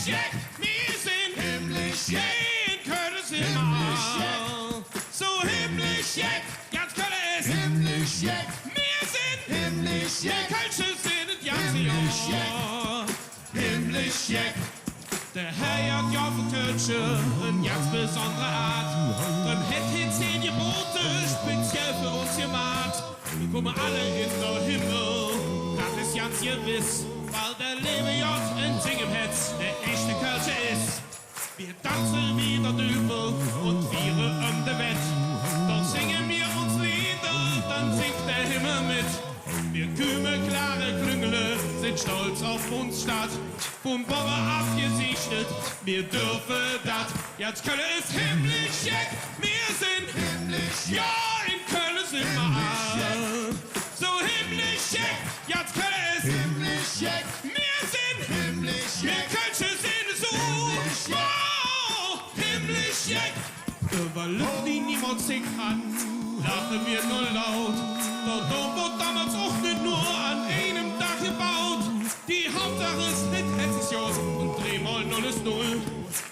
Jack, wir sind Himmlisch Jack. in Köln sind wir so himmlisch Jack, ganz Köln ist Himmlisch Jack. wir sind Himmlisch die Jack. Kölsche sind das ganze Himmlisch Jahr. Himmlisch Jack. Der Herr jagt ja für Kölsche in ganz besondere Art. Drum hätt ihn 10 Gebote speziell für uns gemacht. Wir kommen alle in den Himmel, das ist ganz gewiss, weil der Lebe J in Singemhetz der echte Kölsche ist. Wir tanzen wieder drüber und vieren um der Welt. Doch singen wir uns Lieder, dann singt der Himmel mit. Wir kümmel, klare Klüngele sind stolz auf uns Stadt. Vom Bauer abgesichtet, wir dürfen dat. Jetzt Köln ist himmlisch Jack, wir sind Himmlisch ja, in Köln sind wir all. So himmlisch Jack, jetzt Köln ist Himmlisch Jack. wir sind Himmlisch wir Jack. Kölsche sind so Himmlisch Jack. wow, himmlisch Jack. Über Luft, die niemand singen kann, lachen wir nur laut. Der Dom wurde damals auch nicht nur an einem Tag gebaut. Die Hauptsache ist Hit-Hezission und Drehmoll 0 ist 0.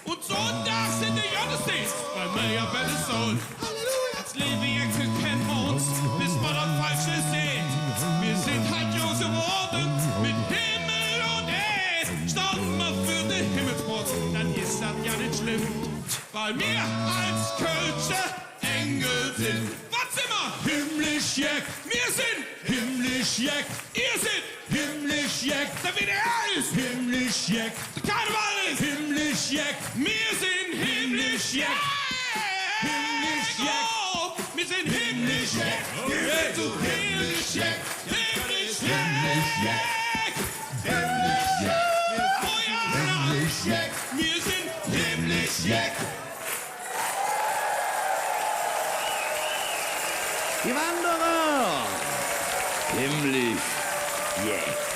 Und so da sind die Jottesdienst, weil mir ja Welle soll. Als Levi-Ecke kennen wir uns, bis man das Falsche sieht. Wir sind halt Jungs geworden mit Himmel und Erd. Starten wir für den Himmelsport, dann ist das ja nicht schlimm. Weil wir als Kölsche Engel sind. Was sind wir? Himmlisch Jack. Wir sind, Himmlisch Jack. ihr seid, Himmlisch Jack. der WDR ist, Himmlisch Jack. der Karneval ist. Himmlisch Jack. Wir sind himmlisch Jack. Himmlisch Jack. Oh, wir sind himmlisch Jack. Wir sind Himmlisch Jack. Himmlisch Himmlisch Jack. Himmlisch Jack. Oh ja, Himmlisch Jack. wir sind himmlisch Jack. Die Wanderer! Himmlisch, yeah.